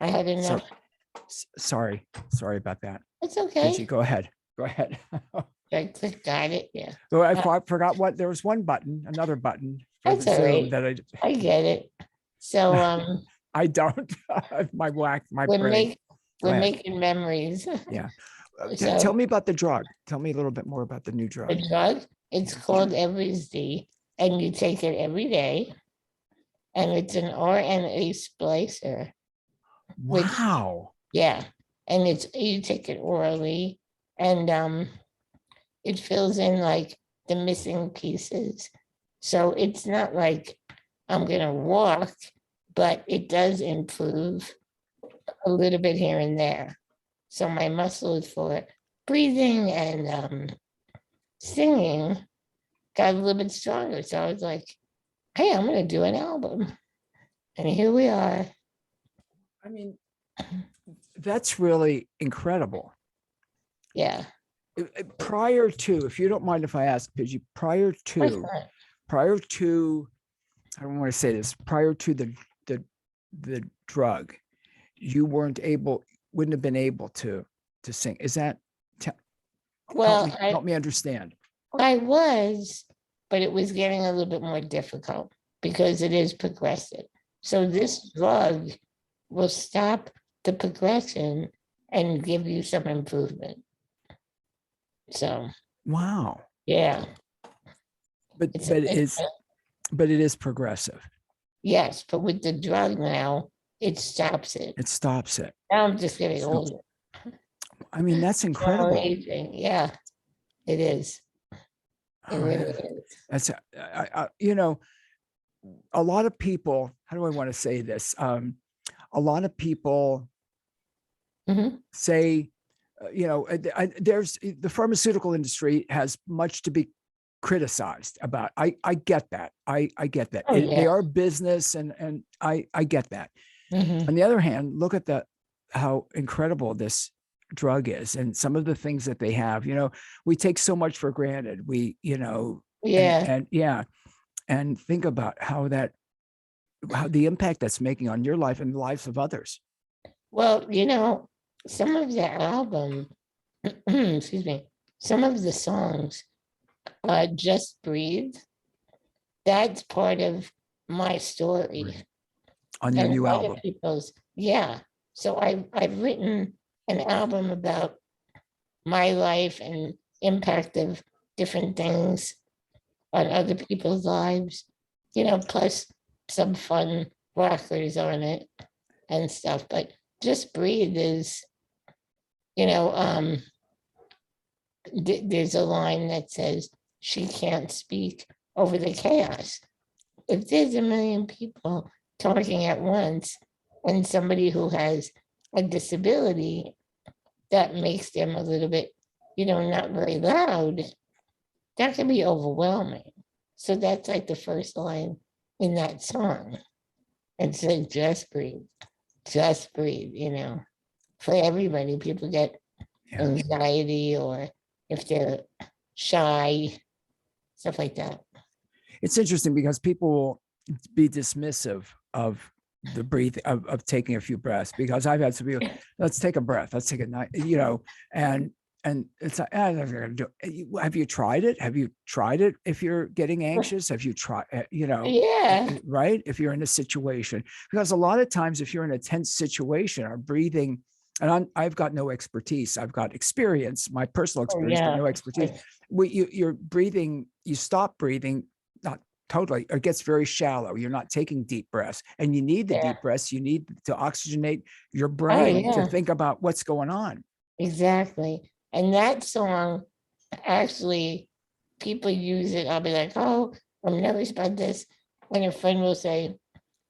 I had enough. Sorry about that. It's okay. Pidgie, go ahead. I clicked on it. Yeah. So I forgot what there was another button for That's the all Zoom right. that I get it. So I don't. my we're brain. we're making memories. Yeah. So Tell me about the drug. Tell me a little bit more about the new drug. the drug, it's called Evrysdi, and you take it every day. And it's an RNA splicer. Wow. Yeah. And you take it orally, and it fills in like the missing pieces. So it's not like I'm gonna walk, but it does improve a little bit here and there. So my muscles for breathing and singing got a little bit stronger. So I was like, hey, I'm gonna do an album. And here we are. I mean, that's really incredible. Yeah. Prior to, if you don't mind if I ask, Pidgey, prior to, I don't want to say this, prior to the drug, you wouldn't have been able to sing. Is that, well, help me understand. I was, but it was getting a little bit more difficult because it is progressive. So this drug will stop the progression and give you some improvement. So wow. Yeah. But it is progressive. Yes, but with the drug now, it stops it. It stops it. Now I'm just getting older. I mean, that's incredible. Aging. Yeah, it is. It really is. That's you know, a lot of people, how do I want to say this? A lot of people say, you know, there's the pharmaceutical industry has much to be criticized about. I get that. I get that. Oh, yeah. They are business, and I get that. On the other hand, look at how incredible this drug is, and some of the things that they have. You know, we take so much for granted. We, you know, and think about how the impact that's making on your life and the lives of others. Well, you know, some of the album, excuse me, some of the songs, Just Breathe, that's part of my story. Right. On your new album. So I've written an album about my life and impact of different things on other people's lives, you know, plus some fun rockers on it and stuff. But Just Breathe is, you know, there's a line that says, she can't speak over the chaos. If there's a million people talking at once and somebody who has a disability, that makes them a little bit, you know, not very loud, that can be overwhelming. So that's like the first line in that song. It says, just breathe, you know. For everybody, people get anxiety, or if they're shy, stuff like that. It's interesting because people will be dismissive of the breathing, of taking a few breaths, because I've had some people, let's take a breath, let's take a night, you know, and it's like, have you tried it? Have you tried it? If you're getting anxious, have you tried, you know, right? If you're in a situation, because a lot of times if you're in a tense situation, our breathing, and I've got no expertise, I've got experience, my personal experience, but no expertise. You're breathing, you stop breathing, not totally, it gets very shallow. You're not taking deep breaths, and you need the deep breaths. You need to oxygenate your brain to think about what's going on. Exactly. And that song, actually, people use it. I'll be like, oh, I'm nervous about this. And a friend will say,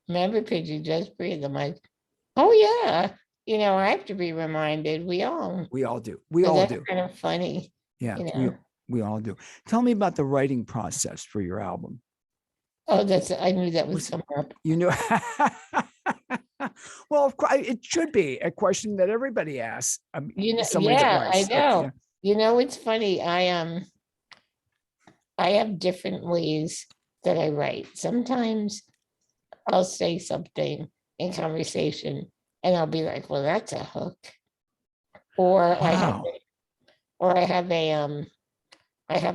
remember, Pidgie, just breathe. I'm like, oh, yeah. You know, I have to be reminded. We all do. We all do. Kind of funny. Yeah, you know? we all do. Tell me about the writing process for your album. Oh, I knew that was coming up. You know, well, of course, it should be a question that everybody asks. You know, I know. You know, it's funny. I have different ways that I write. Sometimes I'll say something in conversation and I'll be like, well, that's a hook. Or Wow. I have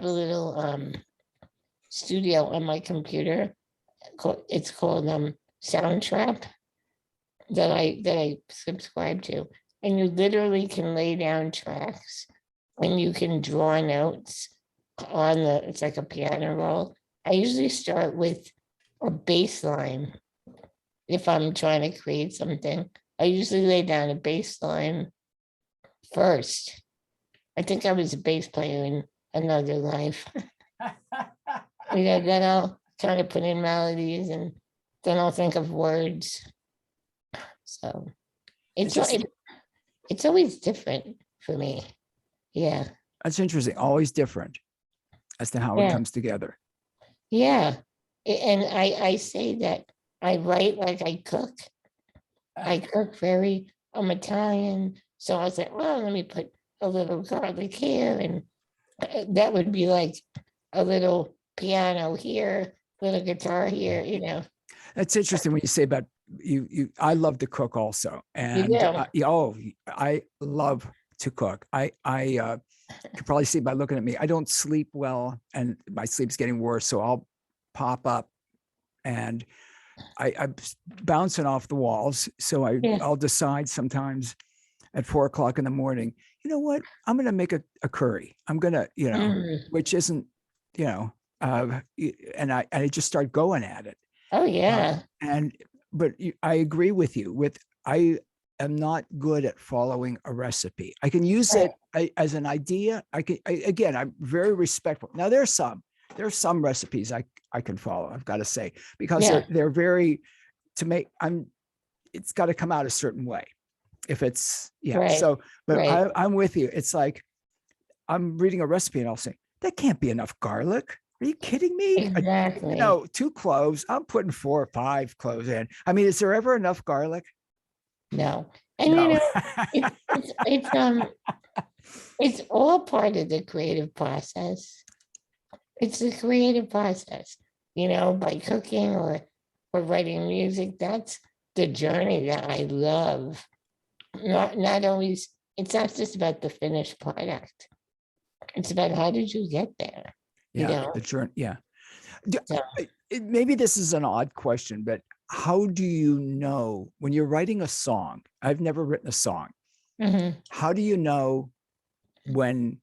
a little studio on my computer. It's called Soundtrap that I subscribe to. And you literally can lay down tracks and you can draw notes on it's like a piano roll. I usually start with a bass line if I'm trying to create something. I usually lay down a bass line first. I think I was a bass player in another life. Then I'll kind of put in melodies and then I'll think of words. So it's always different for me. Yeah. That's interesting. Always different as to how it Yeah. comes together. Yeah. And I say that I write like I cook. I cook I'm Italian. So I was like, well, let me put a little garlic here. And that would be like a little piano here, little guitar here, That's interesting when you say about you. I love to cook also, and I love to cook. I could probably see by looking at me. I don't sleep well, and my sleep's getting worse. So I'll pop up, and I'm bouncing off the walls. So I'll decide sometimes at 4 o'clock in the morning. You know what? I'm going to make a curry. I'm going to, which isn't, and I just start going at it. Oh yeah. But I agree with you. I am not good at following a recipe. I can use it as an idea. Again, I'm very respectful. Now there's some recipes I can follow, I've got to say, because they're very, to make, it's got to come out a certain way. If it's, so, but I'm with you. It's like, I'm reading a recipe and I'll say, that can't be enough garlic. Are you kidding me? Exactly. 2 cloves. I'm putting 4 or 5 cloves in. I mean, is there ever enough garlic? No. And it's all part of the creative process. It's the creative process, by cooking or writing music. That's the journey that I love. Not always, it's not just about the finished product. It's about how did you get there? The journey. Yeah. Maybe this is an odd question, but how do you know when you're writing a song? I've never written a song. Mm-hmm. How do you know when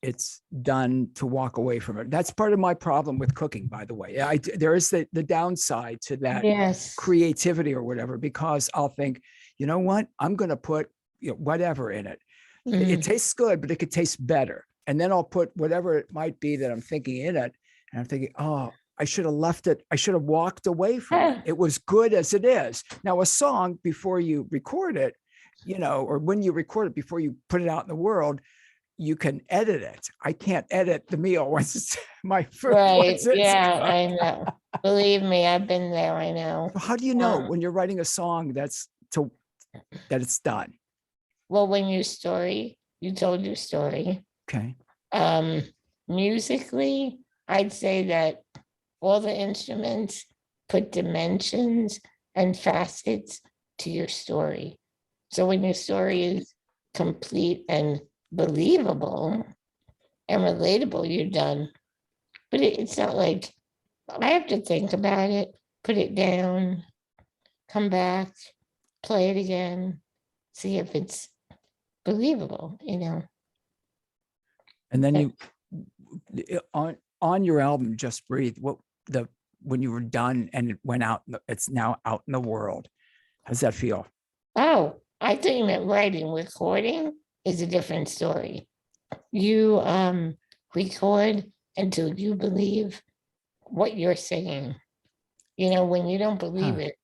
it's done to walk away from it? That's part of my problem with cooking, by the way. There is the downside to that creativity or whatever, because I'll think, you know what, I'm going to put whatever in it. Mm-hmm. It tastes good, but it could taste better. And then I'll put whatever it might be that I'm thinking in it. And I'm thinking, oh, I should have left it. I should have walked away from it. It was good as it is. Now, a song, before you record it, or when you record it, before you put it out in the world, you can edit it. I can't edit the meal once my food. Right. I know. Believe me, I've been there. I know. So how do you know when you're writing a song that it's done? Well, when you told your story. Okay. Musically, I'd say that all the instruments put dimensions and facets to your story. So when your story is complete and believable and relatable, you're done. But it's not like I have to think about it, put it down, come back, play it again, see if it's believable, And then on your album, Just Breathe, when you were done and it went out, it's now out in the world. How does that feel? Oh, I thought you meant writing. Recording is a different story. You record until you believe what you're saying. When you don't believe it,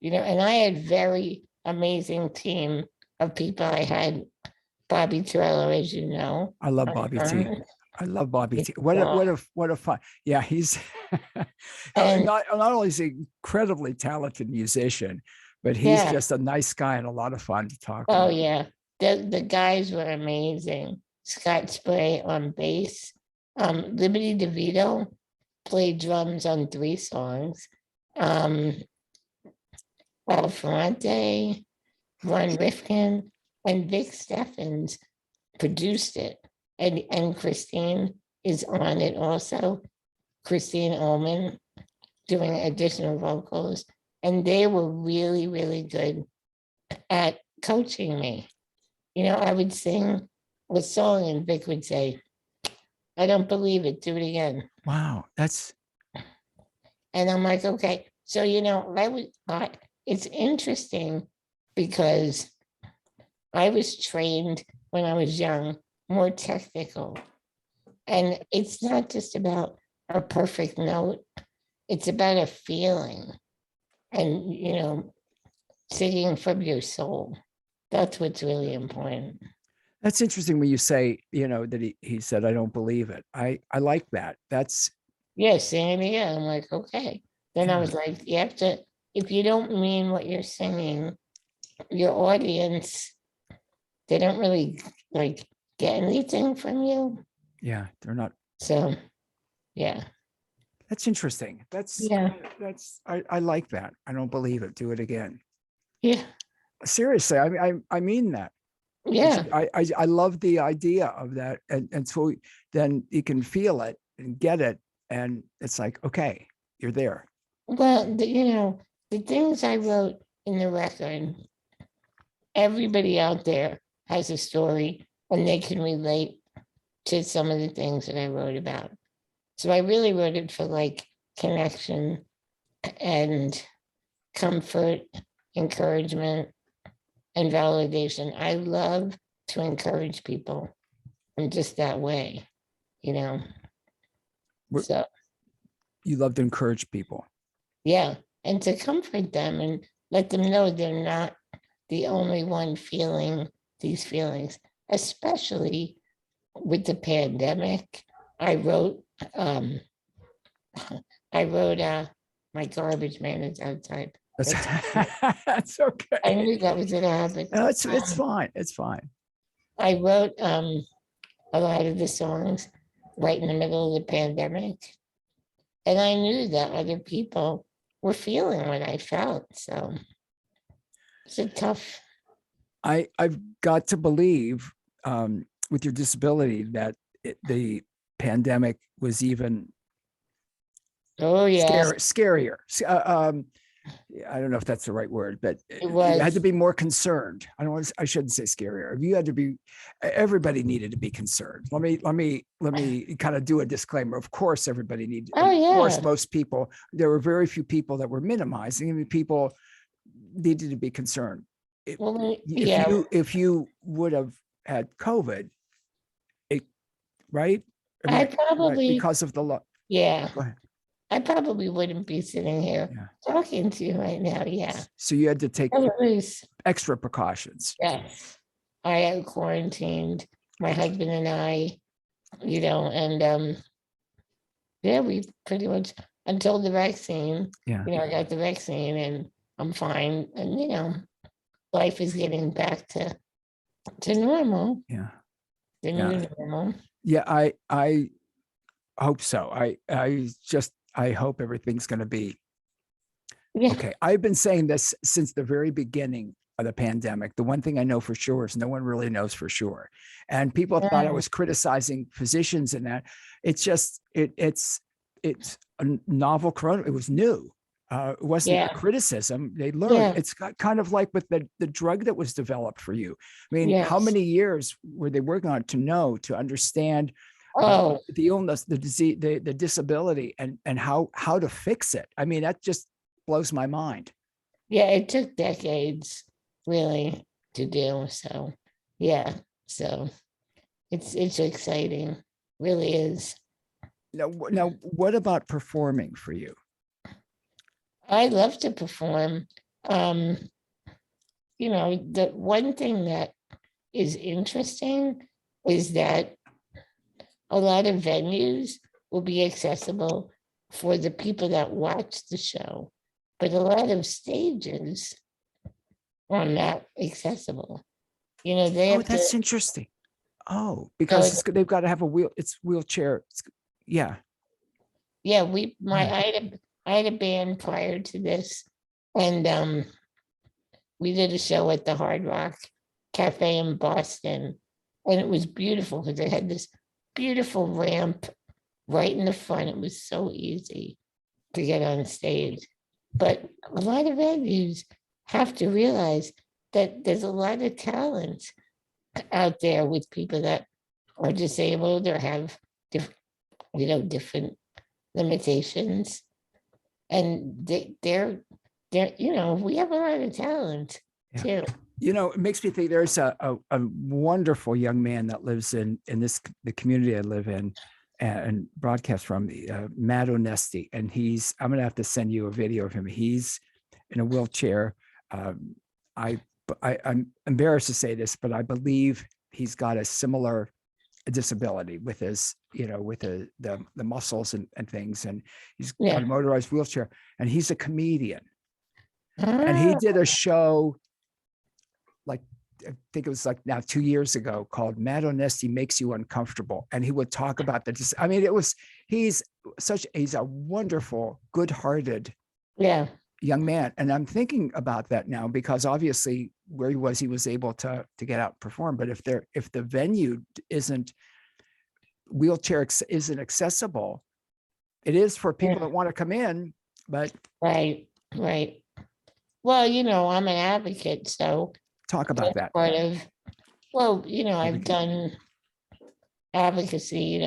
and I had very amazing team of people. I had Bobby Torello, as you know. I love Bobby T. I love Bobby T. What a fun. Yeah, he's not only is he an incredibly talented musician, but he's just a nice guy and a lot of fun to talk to. Oh yeah. The guys were amazing. Scott Spray on bass. Liberty DeVito played drums on 3 songs. Al Ferrante, Ron Rifkin, and Vic Steffens produced it. And Christine is on it also. Christine Ullman doing additional vocals. And they were really, really good at coaching me. You know, I would sing a song and Vic would say, I don't believe it, do it again. Wow. That's, And I'm like, okay. So, you know, it's interesting because I was trained when I was young, more technical. And it's not just about a perfect note, it's about a feeling and, you know, singing from your soul. That's what's really important. that's interesting when you say, you know, that he said, I don't believe it. I like that. That's, Yeah, singing again. I'm like, okay. Then I Yeah. was like, you have to, if you don't mean what you're singing, your audience, they don't really like get anything from you. yeah, they're not. So, yeah. That's interesting. Yeah. I like that. I don't believe it. Do it again. Yeah. Seriously, I mean that. Yeah. I love the idea of that. And so then you can feel it and get it. And it's like, okay, you're there. Well, you know, the things I wrote in the record, everybody out there has a story and they can relate to some of the things that I wrote about. So I really wrote it for like connection and comfort, encouragement, and validation. I love to encourage people in just that way, you know. So You love to encourage people. yeah, and to comfort them and let them know they're not the only one feeling these feelings, especially with the pandemic. I wrote, um, my garbage man is outside. That's, that's okay. I knew that was gonna happen. No, it's fine. It's fine. I wrote a lot of the songs right in the middle of the pandemic. And I knew that other people were feeling what I felt. So it's a tough. I've got to believe with your disability that the pandemic was even Oh, yeah. scarier. I don't know if that's the right word, but It you had to was. be more concerned. I shouldn't say scarier. You had to be, everybody needed to be concerned. Let me kind of do a disclaimer. Of course, everybody needed, Oh, of course, yeah. most people, there were very few people that were minimizing. I mean, people needed to be concerned. Well, yeah. If you would have had COVID, right? I mean, I right, probably, because of the law. yeah. Go ahead. I probably wouldn't be sitting here Yeah. talking to you right now. Yeah. So you had to take It was, extra precautions. yes. I had quarantined, my husband and I, you know, and yeah, we pretty much until the vaccine, Yeah. you know, I got the vaccine and I'm fine. And, you know, life is getting back to normal, Yeah. the Yeah. new normal. Yeah. I hope so. I hope everything's going to be Yeah. okay. I've been saying this since the very beginning of the pandemic. The one thing I know for sure is no one really knows for sure. And people thought I was criticizing physicians and that. It's just, it's a novel corona. It was new. It wasn't a criticism. They learned. Yeah. It's kind of like with the drug that was developed for you. I mean, how Yes. many years were they working on it to understand Oh, the illness, the disease, the disability, and how to fix it? I mean, that just blows my mind. yeah, it took decades really to do. So, yeah. So it's exciting. Really is. Now, what about performing for you? I love to perform. Um, you know, the one thing that is interesting is that a lot of venues will be accessible for the people that watch the show, but a lot of stages are not accessible. You know, they Oh, have that's to. interesting. Oh, because they've got to have it's wheelchair. Yeah. Yeah, Yeah. I had a band prior to this, and we did a show at the Hard Rock Cafe in Boston, and it was beautiful because they had this beautiful ramp right in the front. It was so easy to get on stage. But a lot of venues have to realize that there's a lot of talent out there with people that are disabled or have different limitations. And they're we have a lot of talent too. It makes me think there's a wonderful young man that lives in the community I live in and broadcast from, Matt Onesti. And I'm going to have to send you a video of him. He's in a wheelchair. I'm embarrassed to say this, but I believe he's got a similar disability with his, with the muscles and things. And he's got a motorized wheelchair, and he's a comedian. And he did a show, like, I think it was like now 2 years ago, called Matt Onesti Makes You Uncomfortable. And he would talk about he's a wonderful, good-hearted young man. And I'm thinking about that now, because obviously where he was able to get out and perform. But if the venue wheelchair isn't accessible, it is for people that want to come in, but. Right. Well, I'm an advocate, so. Talk about that. Part of, I've done advocacy,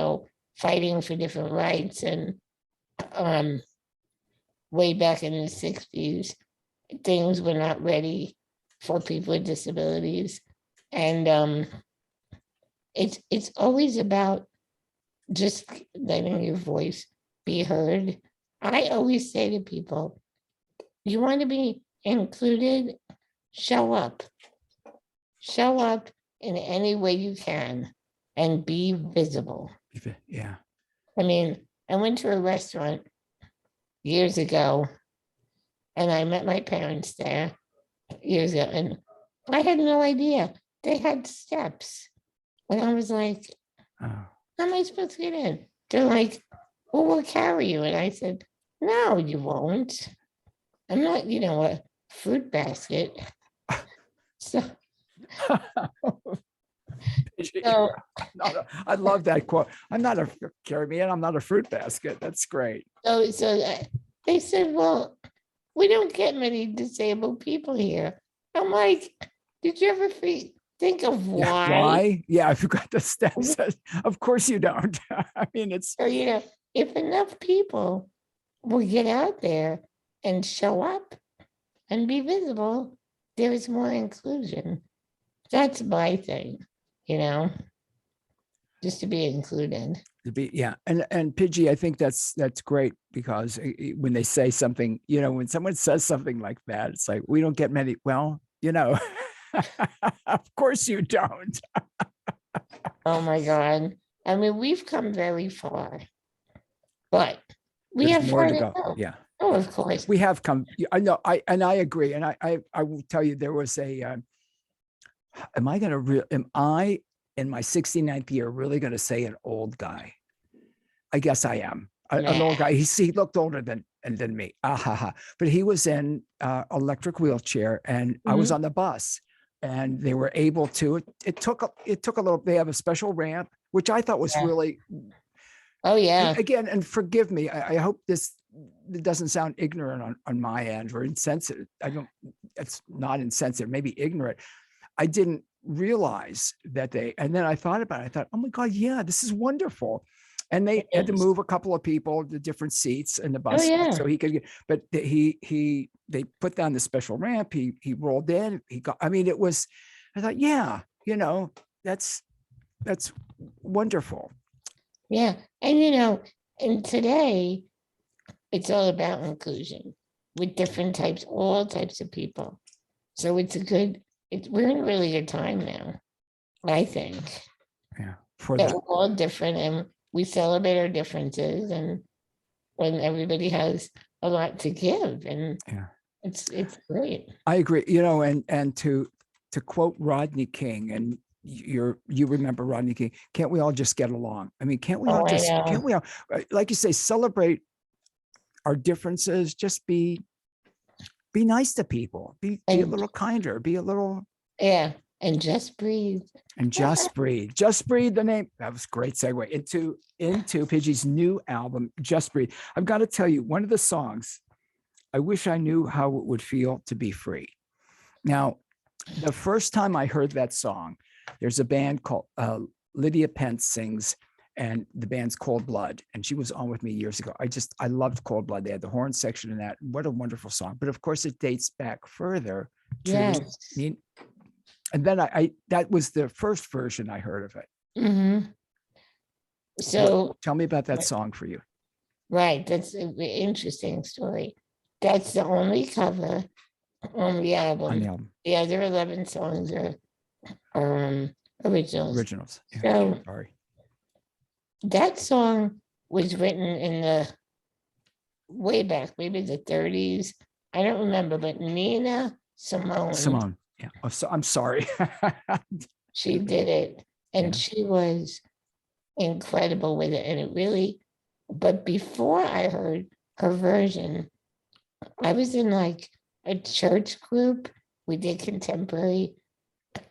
fighting for different rights, and way back in the 60s, things were not ready for people with disabilities. And it's always about just letting your voice be heard. I always say to people, you want to be included, show up in any way you can and be visible. Yeah. I mean, I went to a restaurant years ago, and I met my parents there years ago, and I had no idea they had steps. And I was like, how am I supposed to get in? They're like, well, we'll carry you. And I said, no, you won't. I'm not, a fruit basket. So I love that quote. I'm not a carry me in. I'm not a fruit basket. That's great. So they said, well, we don't get many disabled people here. I'm like, did you ever think of why? Yeah, why? Yeah, I forgot the steps. Of course you don't. I mean, it's. So, if enough people will get out there and show up and be visible, there is more inclusion. That's my thing, just to be included. And Pidgie, I think that's great, because when they say something, when someone says something like that, it's like, we don't get many. Well, of course you don't. Oh my God. I mean, we've come very far, but we There's have more far to to go. go. Yeah. Oh, of course. We have come. I know. I agree. And I will tell you, there was am I in my 69th year really going to say an old guy? I guess I am. An old guy. He looked older than me. But he was in electric wheelchair, and I was on the bus, and they were able to. It took a little. They have a special ramp, which I thought was really. Oh yeah. Again, and forgive me. I hope this doesn't sound ignorant on my end or insensitive. It's not insensitive. Maybe ignorant. I didn't realize that and then I thought about it. I thought, oh my God, yeah, this is wonderful. And they had to move a couple of people to different seats in the bus, so he could get. But they put down the special ramp. He rolled in. It was. I thought, yeah, that's wonderful. Yeah, and and today it's all about inclusion with different all types of people. So we're in a really good time now, I think. Yeah, we're all different, and we celebrate our differences, and when everybody has a lot to give, and it's great. I agree. And to quote Rodney King, and you remember Rodney King, can't we all just get along? I mean, can't we all like you say, celebrate our differences, just be Be nice to people. Be a And little kinder. Be a little, yeah, and just breathe. and just breathe. Just breathe. The name, that was a great segue into Pidgie's new album, Just Breathe. I've got to tell you, one of the songs, I wish I knew how it would feel to be free. Now, the first time I heard that song, there's a band called Lydia Pence sings, and the band's Cold Blood, and she was on with me years ago. I loved Cold Blood. They had the horn section in that. What a wonderful song. But of course, it dates back further to, Yes. and then I that was the first version I heard of it. Mm-hmm. So tell me about that song for you. right, that's an interesting story. That's the only cover on the album. On the album. The other 11 songs are originals. Yeah, So sorry. that song was written in the way back, maybe the 30s. I don't remember, but Nina Simone. Yeah. Oh, so I'm sorry. She did it, and Yeah. she was incredible with it. And it really, but before I heard her version, I was in like a church group. We did contemporary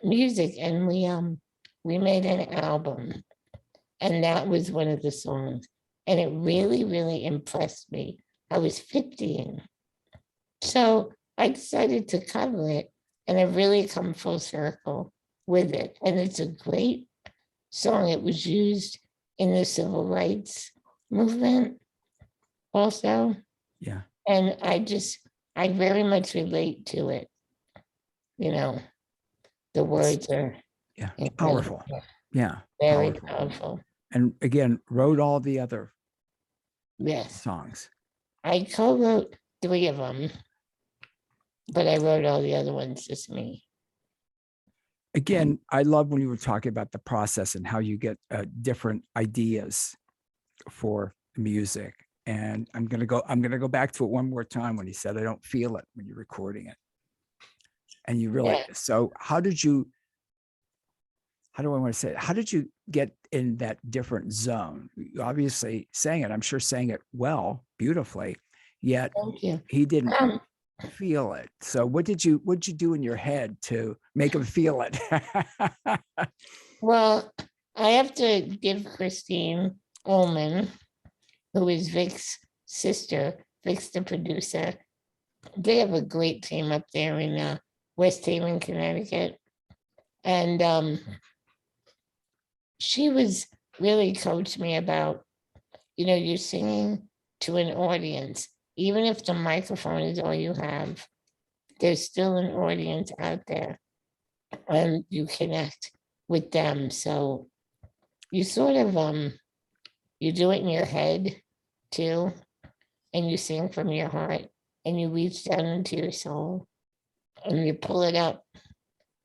music, and we made an album, and that was one of the songs, and it really, really impressed me. I was 15, so I decided to cover it, and I've really come full circle with it. And it's a great song. It was used in the civil rights movement also. Yeah. And I very much relate to it. You know, the words are Powerful. Yeah. very powerful. And again, wrote all the other songs. I co-wrote 3 of them, but I wrote all the other ones just me. Again, I love when you were talking about the process and how you get different ideas for music. And I'm gonna go back to it one more time when he said, "I don't feel it" when you're recording it. And you really, so how do I want to say it? How did you get in that different zone? You obviously sang it, I'm sure sang it well, beautifully, yet he didn't feel it. So what'd you do in your head to make him feel it? Well, I have to give Christine Ullman, who is Vic's sister, Vic's the producer. They have a great team up there in West Haven, Connecticut. And she was really coached me about, you're singing to an audience. Even if the microphone is all you have, there's still an audience out there, and you connect with them. So you sort of, you do it in your head too, and you sing from your heart, and you reach down into your soul, and you pull it up,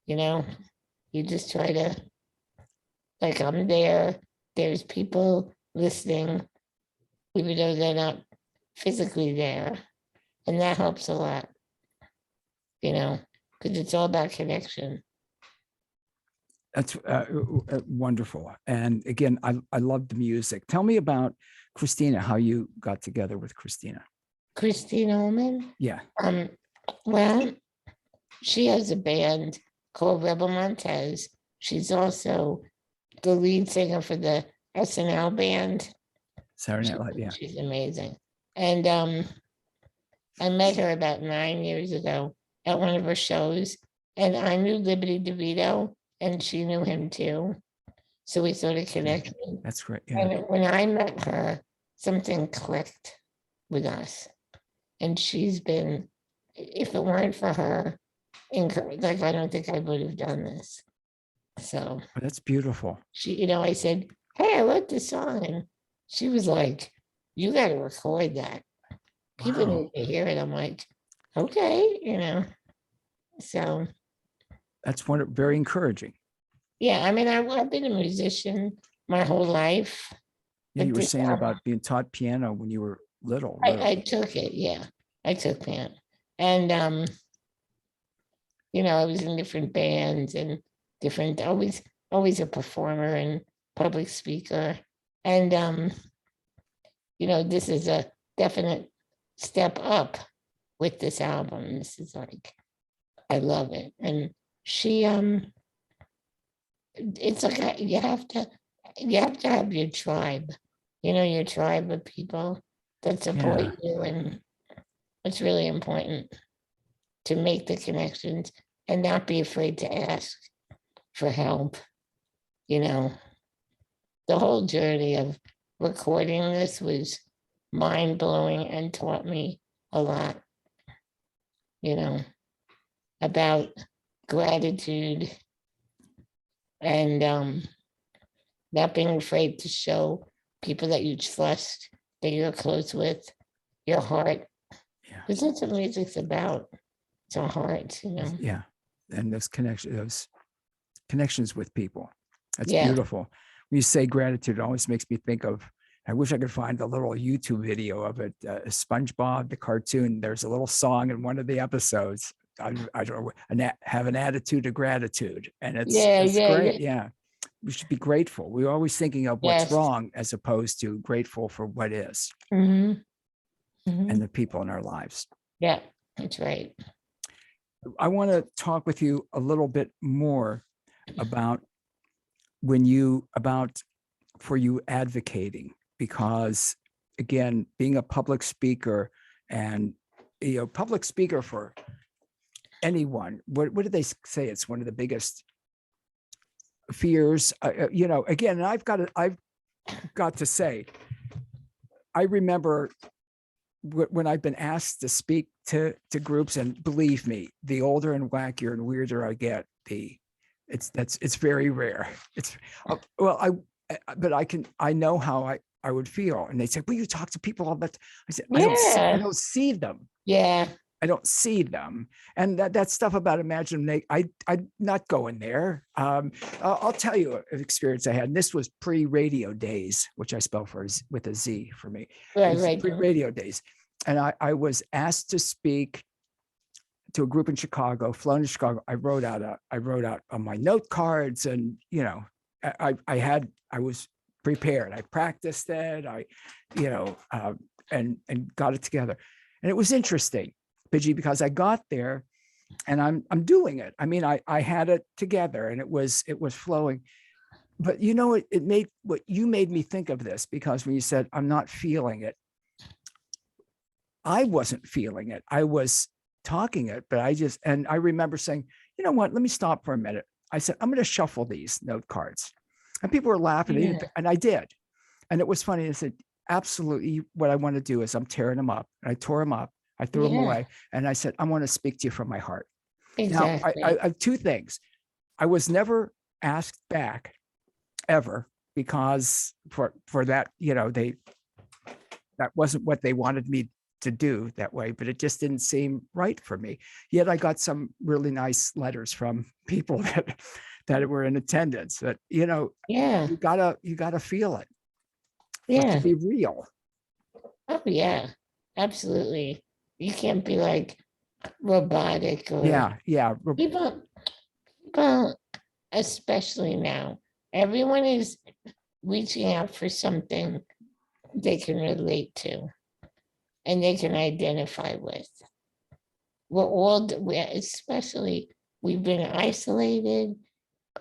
you just try to, like, I'm there, there's people listening, even though they're not physically there. And that helps a lot, because it's all about connection. That's wonderful. And again, I love the music. Tell me about Christina, how you got together with Christina. Christine Ullman? Yeah. Well, she has a band called Rebel Montez. She's also the lead singer for the SNL band. Saturday Night Live, yeah. She's amazing. And I met her about 9 years ago at one of her shows, and I knew Liberty DeVito, and she knew him too. So we sort of connected. That's great. Yeah. And when I met her, something clicked with us. And she's been, if it weren't for her, like, I don't think I would have done this. So that's beautiful. She, I said, "Hey, I wrote this song," and she was like, "You got to record that. People need to hear it." I'm like, "Okay," So that's very encouraging. Yeah, I mean, I've been a musician my whole life. Yeah, you were saying about being taught piano when you were little. I took it. Yeah, I took piano, and I was in different bands and different. Always a performer and public speaker, and this is a definite step up with this album. This is like, I love it. And she, it's like you have to have your tribe, your tribe of people that support Yeah. you, and it's really important to make the connections and not be afraid to ask for help. The whole journey of recording this was mind-blowing and taught me a lot, about gratitude and not being afraid to show people that you trust, that you're close with, your heart. Yeah. Because that's what music's about. It's our hearts, Yeah. And those connections with people. That's Yeah. beautiful. When you say gratitude, it always makes me think of, I wish I could find the little YouTube video of it. SpongeBob, the cartoon. There's a little song in one of the episodes. I don't know, have an attitude of gratitude. And it's great. Yeah. We should be grateful. We're always thinking of what's Yes. wrong as opposed to grateful for what is Mhm. Mhm. and the people in our lives. Yeah, that's right. I want to talk with you a little bit more about for you advocating, because again, being a public speaker and public speaker for anyone, what do they say? It's one of the biggest fears, again, and I've got to say, I remember when I've been asked to speak to groups, and believe me, the older and wackier and weirder I get, it's very rare. It's I know how I would feel. And they say, well, you talk to people all that. I said, I don't see them. Yeah. I don't see them. And that stuff about imagination, I'm not going there. I'll tell you an experience I had. And this was pre-radio days, which I spell with a Z for me. Right. Pre-radio days. And I was asked to speak to a group in Chicago, flown to Chicago. I wrote out on my note cards, and I was prepared. I practiced it. And got it together. And it was interesting, Pidgie, because I got there and I'm doing it. I mean, I had it together and it was flowing. But it made me think of this, because when you said I'm not feeling it, I wasn't feeling it. I was talking it, but I remember saying, you know what, let me stop for a minute. I said, I'm going to shuffle these note cards. And people were laughing. Yeah. And I did. And it was funny. I said, absolutely, what I want to do is I'm tearing them up. And I tore them up. I threw them away. And I said, I want to speak to you from my heart. Exactly. Now, I have two things. I was never asked back ever, because for that, that wasn't what they wanted me to do that way, but it just didn't seem right for me. Yet I got some really nice letters from people that were in attendance, that, Yeah. you gotta feel it. Yeah. To be real. Oh yeah, absolutely. You can't be like robotic or Yeah. people, especially now, everyone is reaching out for something they can relate to and they can identify with. Especially we've been isolated,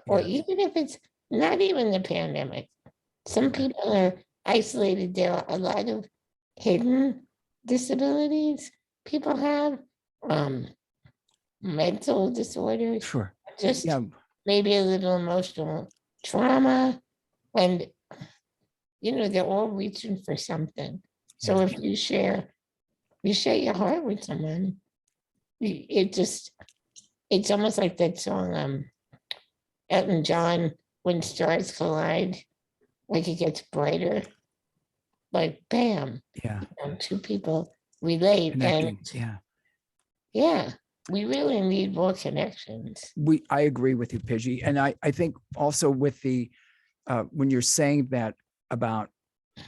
or even if it's not even the pandemic, some people are isolated. There are a lot of hidden disabilities people have, mental disorders, Sure. just maybe a little emotional trauma, and they're all reaching for something. So if you share your heart with someone, it's almost like that song, Elton John, When Stars Collide, like it gets brighter, like bam, two people relate. Connecting. And we really need more connections. I agree with you, Pidgey. And I think also with the when you're saying that about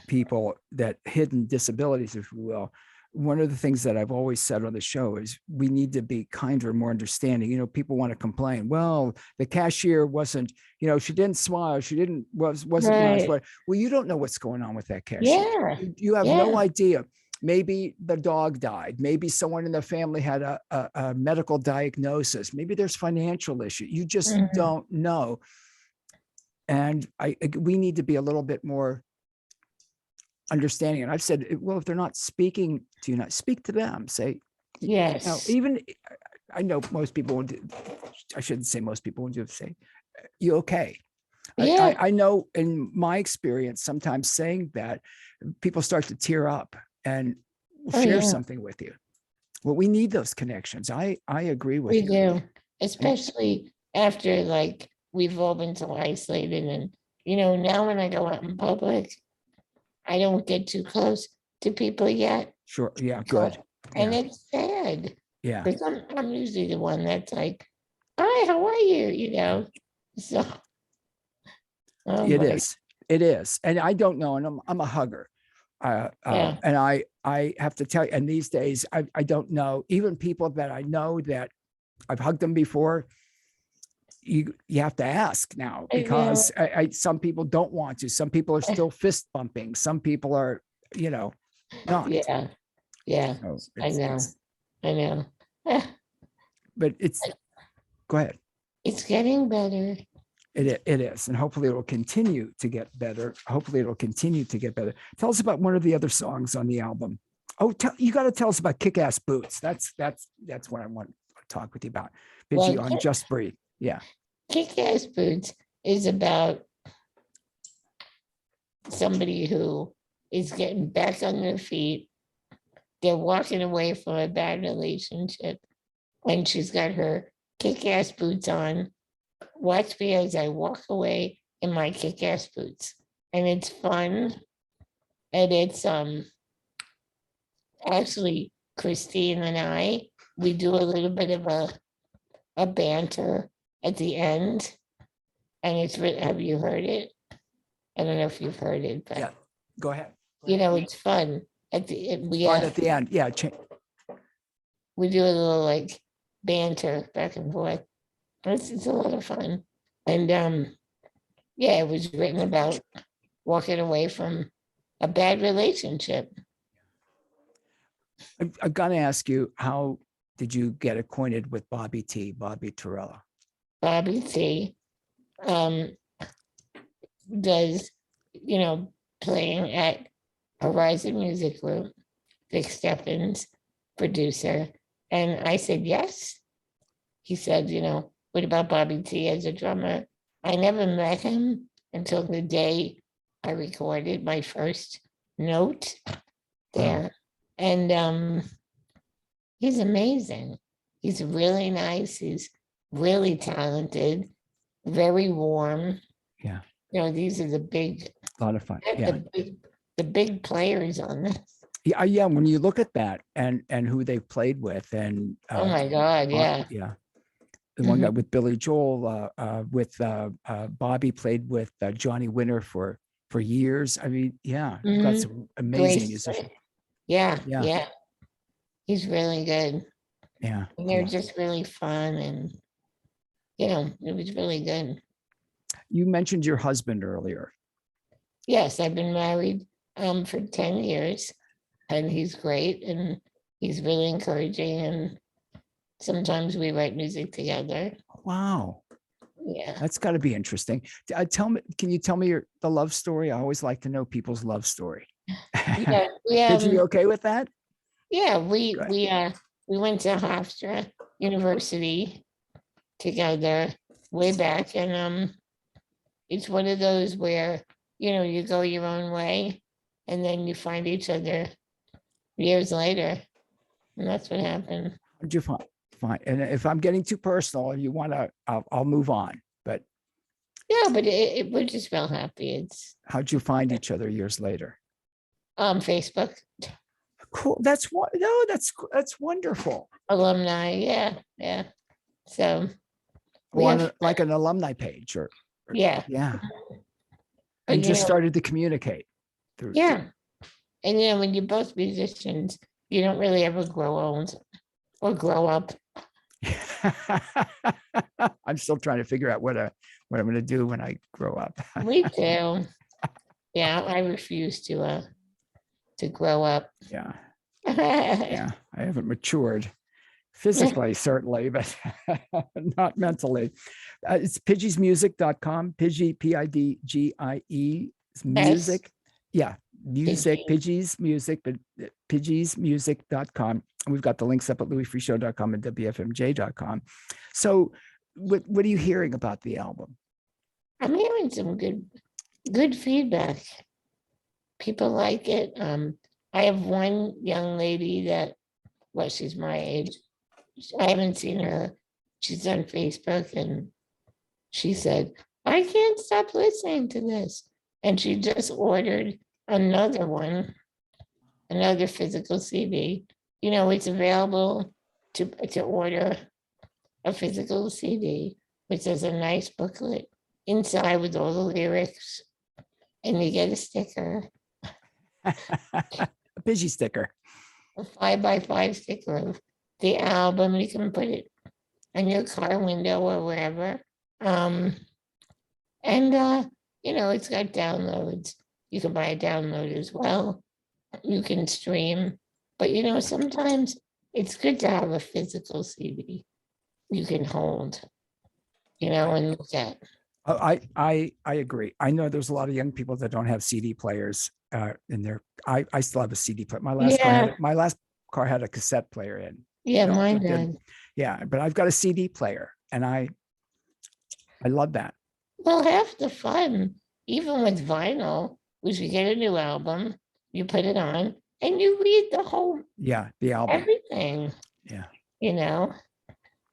people that hidden disabilities, if you will, one of the things that I've always said on the show is we need to be kinder, more understanding. People want to complain. Well, the cashier wasn't, she didn't smile. She wasn't nice. Well, you don't know what's going on with that cashier. Yeah. You have no idea. maybe the dog died. Maybe someone in the family had a medical diagnosis. Maybe there's financial issue. You just Mhm. don't know. And we need to be a little bit more understanding. And I've said, well, if they're not speaking to you, not speak to them. Say, Yes. even I know most people would do, I shouldn't say most people would do say, you okay? Yeah. I know in my experience, sometimes saying that people start to tear up and Oh, share yeah. something with you. Well, we need those connections. I agree with We you. do, especially after like we've all been so isolated. And, now when I go out in public, I don't get too close to people yet. Sure. Yeah. So- Good. And Yeah. it's sad Yeah. because I'm usually the one that's like, hi, how are you? So, oh It my, is. It is. And I don't know. And I'm a hugger. Yeah. And I have to tell you, and these days I don't know, even people that I know that I've hugged them before, you have to ask now, I know. because some people don't want to. Some people are still fist bumping. Some people are, not. Yeah. Yeah. So I know. I know. but it's, go ahead. It's getting better. It is. And hopefully it will continue to get better. Hopefully it will continue to get better. Tell us about one of the other songs on the album. Oh, you got to tell us about Kick-Ass Boots. That's what I want to talk with you about. Pidgie Well, on Just Breathe. Yeah. Kick-Ass Boots is about somebody who is getting back on their feet. They're walking away from a bad relationship, and she's got her kick-ass boots on. Watch me as I walk away in my kick-ass boots. And it's fun. And it's actually Christine and I, we do a little bit of a banter at the end. And have you heard it? I don't know if you've heard it, but Yeah. Go ahead. it's fun. At the end, Fun at the end. Yeah. we do a little like banter back and forth. It's a lot of fun. And yeah, it was written about walking away from a bad relationship. I'm going to ask you, how did you get acquainted with Bobby Torella? Bobby T does, playing at Horizon Music Group, Vic Steffens, producer. And I said, yes. He said, what about Bobby T as a drummer? I never met him until the day I recorded my first note there. And he's amazing. He's really nice. He's really talented, very warm. Yeah. These are the big, A lot of fun. Yeah. the big players on this. Yeah. Yeah. When you look at that and who they've played with, and Oh my God, yeah. Yeah. The one guy with Billy Joel, with Bobby played with Johnny Winter for years. I mean, yeah, you've got some amazing musicians. Yeah, Yeah. yeah. He's really good. Yeah. And they're just really fun, and it was really good. You mentioned your husband earlier. Yes, I've been married for 10 years, and he's great, and he's really encouraging, and sometimes we write music together. Wow. Yeah. That's got to be interesting. Can you tell me the love story? I always like to know people's love story. Yeah, Did you okay with that? Yeah, we went to Hofstra University together way back, and it's one of those where you go your own way, and then you find each other years later, and that's what happened. How'd you find? And if I'm getting too personal, if you want to, I'll move on. But yeah, but we're just real happy. It's how'd you find each other years later? Facebook. Cool. That's what. No, that's wonderful. Alumni, yeah. So like an alumni page, or yeah. And just started to communicate. Yeah, and when you're both musicians, you don't really ever grow old or grow up. I'm still trying to figure out what I'm going to do when I grow up. Me too. Yeah, I refuse to grow up. Yeah. Yeah, I haven't matured physically, certainly, but not mentally. It's pidgiesmusic.com. Pidgie, Pidgie, Yes, music. Yeah, music, Pidgey. Pidgeys music, but pidgiesmusic.com. And we've got the links up at louisfreeshow.com and wfmj.com. So what are you hearing about the album? I'm hearing some good feedback. People like it. I have one young lady that, well, she's my age. I haven't seen her. She's on Facebook, and she said, I can't stop listening to this. And she just ordered another one, another physical CD. It's available to order a physical CD, which has a nice booklet inside with all the lyrics, and you get a sticker, A Pidgey sticker. a 5x5 sticker of the album. You can put it on your car window or wherever. Um, and it's got downloads. You can buy a download as well. You can stream, but sometimes it's good to have a physical CD you can hold, and look at. Oh, I agree. I know there's a lot of young people that don't have CD players in their. I still have a CD player. Yeah, My last car had a cassette player in. yeah, It also mine did. does. Yeah, but I've got a CD player, and I love that. Well, half the fun, even with vinyl, was you get a new album, you put it on, and you read the whole Yeah, the album. everything. Yeah, You know,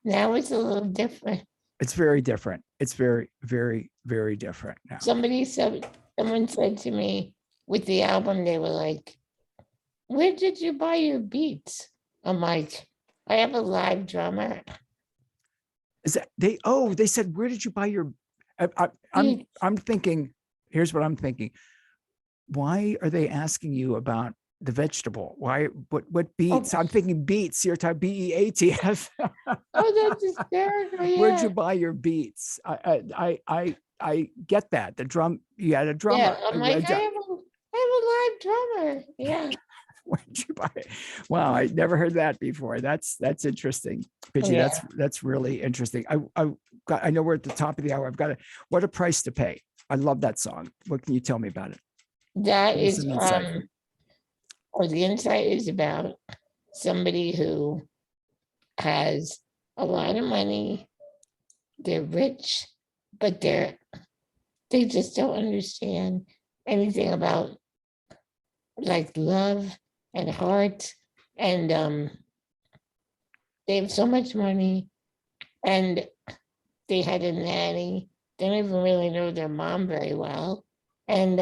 now it's a little different. it's very different. It's very, very, very different now. Someone said to me with the album, they were like, "Where did you buy your beats?" I'm like, "I have a live drummer." Is that they? Oh, they said, "Where did you buy your?" Beats. I'm thinking. Here's what I'm thinking. Why are they asking you about the vegetable? Why? What beets? Oh, I'm thinking beets. You're talking BEATS. oh, that's hysterical. Where'd you Yeah. buy your beets? I get that. The drum. You had a Yeah. drummer. I'm like, I have a live drummer. Yeah. Where'd you buy it? Wow, I never heard that before. That's interesting, Pidgey. Yeah. That's really interesting. I know we're at the top of the hour. What a price to pay. I love that song. What can you tell me about it? That Give me is, some insight. or the insight is about somebody who has a lot of money, they're rich, but they just don't understand anything about like love and heart. And they have so much money, and they had a nanny. They don't even really know their mom very well. And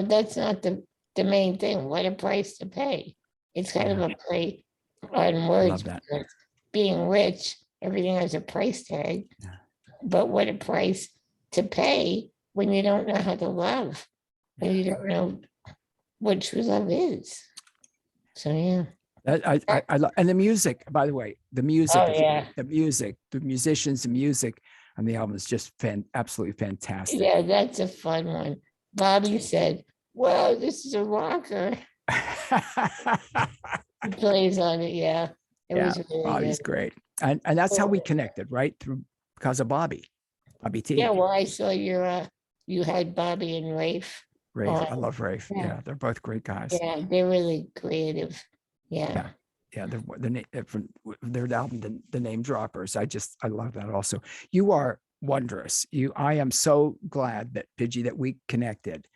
that's not the main thing. What a price to pay. It's kind of Yeah, a play on I words love that. because being rich, everything has a price tag. Yeah. But what a price to pay when you don't know how to love and you don't know what true love is. So yeah. I love, and the music, by the way, the music, Oh yeah. the music, the musicians, the music on the album is just absolutely fantastic. Yeah, that's a fun one. Bobby said, "Well, this is a rocker." He plays on it. Yeah, it Yeah, was really Bobby's good. great. And that's how we connected, right? Because of Bobby Yeah, T. well, I saw you had Bobby and Rafe Rafe. on. I love Rafe. Yeah, Yeah, they're both great guys. yeah, they're really creative. Yeah. Yeah, Yeah, from their album, the Name Droppers. I love that also. You are wondrous. I am so glad that Pidgey that we connected.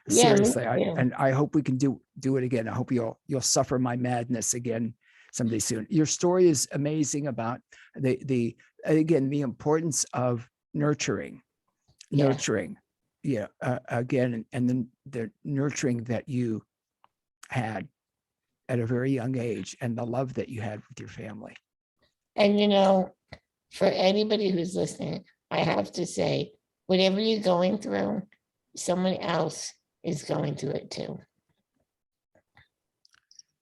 yeah, me Seriously, too. I hope we can do it again. I hope you'll suffer my madness again someday soon. Your story is amazing about the again the importance of nurturing. Yeah, Yeah, again, and then the nurturing that you had at a very young age and the love that you had with your family. and for anybody who's listening, I have to say, whatever you're going through, someone else is going through it too.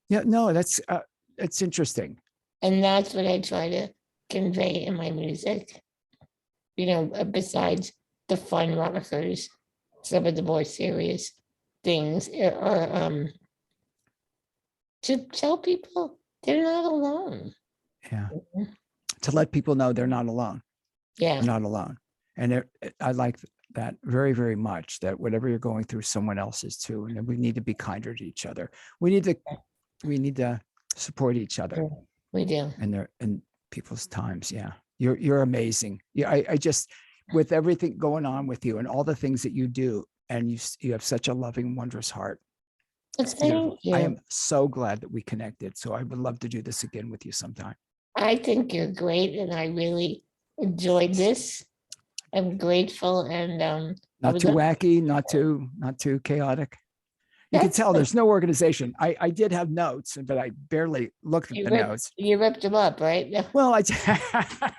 Yeah, no, that's interesting. And that's what I try to convey in my music. Besides the fun rockers, some of the more serious things are to tell people they're not alone. Yeah. Mhm. To let people know they're not alone. Yeah, They're not alone. And I like that very, very much, that whatever you're going through, someone else is too. And we need to be kinder to each other. We need to support each other we do. in people's times. Yeah. You're amazing. Yeah. I just, with everything going on with you and all the things that you do, and you have such a loving, wondrous heart. It's beautiful. Thank I you. am so glad that we connected. So I would love to do this again with you sometime. I think you're great, and I really enjoyed this. I'm grateful, and I Not would too love. wacky, not too chaotic. You can That's tell good. there's no organization. I did have notes, but I barely looked at the notes. You ripped them up, right? Well, like that.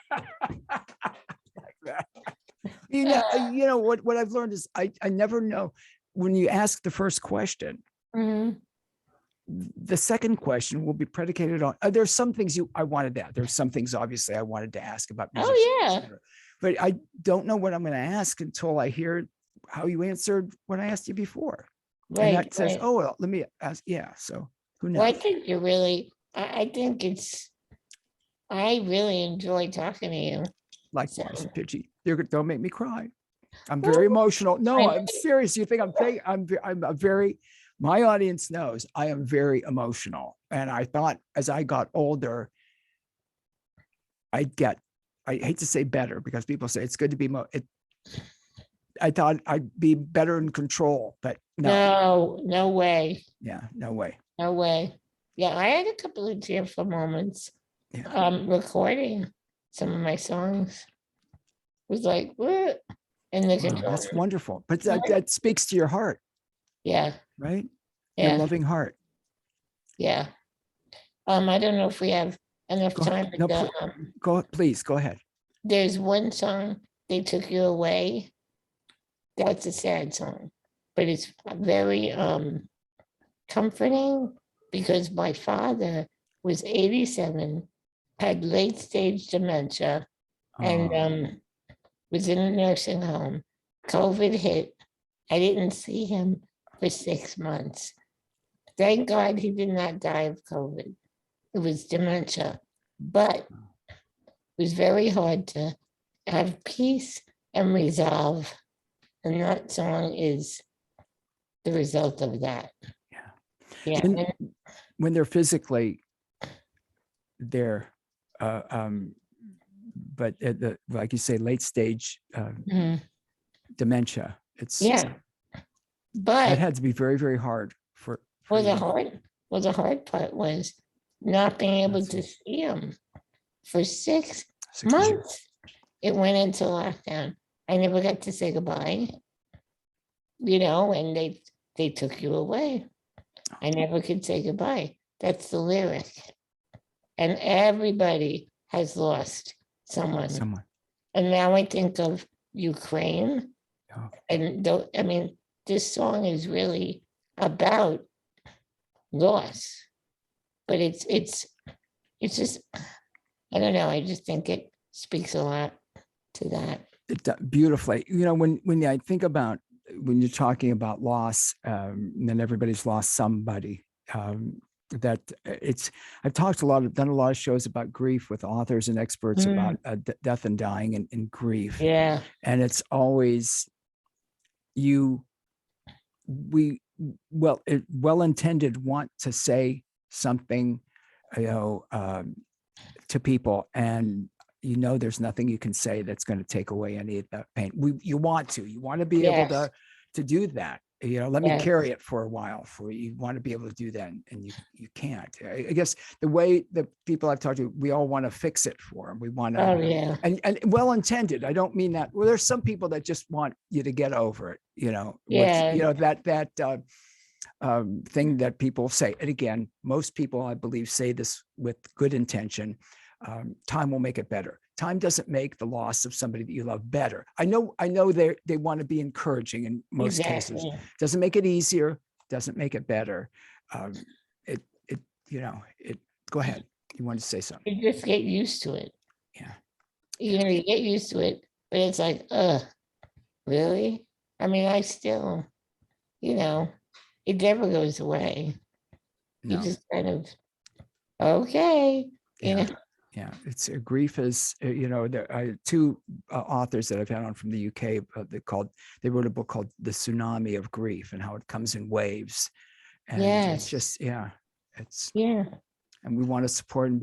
You know what I've learned is I never know when you ask the first question. Mhm. The second question will be predicated on there's some things I wanted to. There's some things obviously I wanted to ask about musicians, Oh yeah, etc. But I don't know what I'm going to ask until I hear how you answered what I asked you before. And right. that says, Right. oh, well, let me ask. Yeah. So who Well, I knows? think you're really. I think it's. I really enjoy talking to you. Likewise, So, Pidgey. Don't make me cry. I'm well, very emotional. No, I I'm serious. You think I'm fake? I'm a very, my audience knows I am very emotional. And I thought as I got older, I hate to say better because people say it's good to be, I thought I'd be better in control, but no. no way, Yeah, no way. no way. Yeah, I had a couple of tearful moments. Yeah. Recording some of my songs. It was like what in the Wow, control that's room. wonderful. But that speaks to your heart, Yeah, right? Your yeah, loving heart. yeah. I don't know if we have enough Go, time, no, but please go ahead. there's one song, They Took You Away. That's a sad song, but it's very comforting because my father was 87, had late stage dementia, and Oh, was in a nursing home. COVID hit. I didn't see him for 6 months. Thank God he did not die of COVID. It was dementia, but it was very hard to have peace and resolve. And that song is the result of that. yeah. Yeah. When they're physically there, but like you say, late stage Mhm. dementia, Yeah. that But had to be very, very hard for well, the you. hard well, the hard part was not being able to see him for 6 6 months. months. It went into lockdown. I never got to say goodbye, and they took you away. I never could say goodbye. That's the lyric. And everybody has lost someone. Someone. And now I think of Ukraine. Oh, And I mean, this song is really about loss. But it's just, I don't know. I just think it speaks a lot to that. beautifully. When I think about when you're talking about loss, and then everybody's lost somebody. That I've done a lot of shows about grief with authors and experts about death and dying and grief. Yeah. And it's always well-intended want to say something, to people, and there's nothing you can say that's going to take away any of that pain. You want to be able Yes. to do that. Let me Yes. carry it for a while for you. You want to be able to do that, and you can't. I guess the way the people I've talked to, we all want to fix it for them. We want to, Oh yeah. and well-intended. I don't mean that. Well, there's some people that just want you to get over it. Yeah. That thing that people say. And again, most people, I believe, say this with good intention. Time will make it better. Time doesn't make the loss of somebody that you love better. I know they want to be encouraging in most cases. Doesn't make it easier, doesn't make it better. Go ahead. You want to say something? You just get used to it. Yeah. You get used to it, but it's like, really? I mean, I still, it never goes away. You No. just kind of, okay, you Yeah. know, Yeah, it's grief is, there are two authors that I've had on from the UK. They wrote a book called The Tsunami of Grief and how it comes in waves. And it's yes, just, yeah, yeah. and we want to support and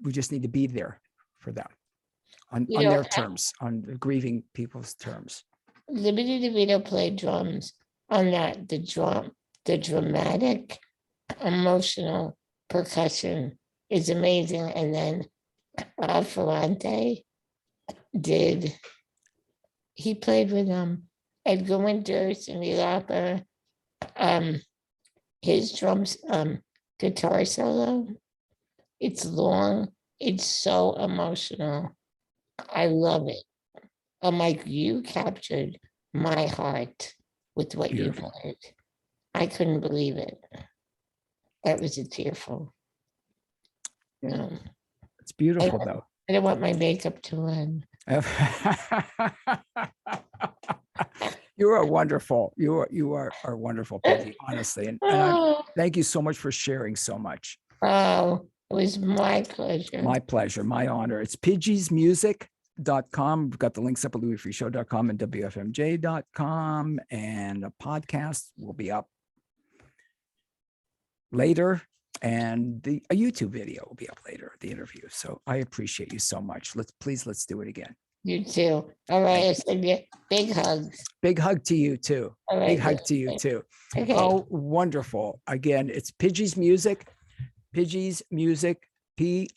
we just need to be there for them You on know, their terms, on the grieving people's terms. Liberty DeVito played drums on that, the dramatic, emotional percussion is amazing. And then Ferrante he played with Edgar Winters, Cyndi Lauper, um, his drums, guitar solo. It's long, it's so emotional. I love it. I'm like, you captured my heart with what you Beautiful. played. I couldn't believe it. That was a tearful. No, It's beautiful though. I don't want my makeup to run. You are wonderful. You are wonderful, Pidgie, honestly. And I thank you so much for sharing so much. Oh, it was my pleasure. My pleasure, my honor. It's pidgiesmusic.com. We've got the links up at louisfreeshow.com and wfmj.com. And a podcast will be up later. And a YouTube video will be up later, the interview. So I appreciate you so much. Let's do it again. You too. All right, I send you big hugs. Big hug to you too. All right, Big hug to you too. okay. Oh, wonderful. Again, it's Pidgie's Music. Pidgie's Music, Pidgie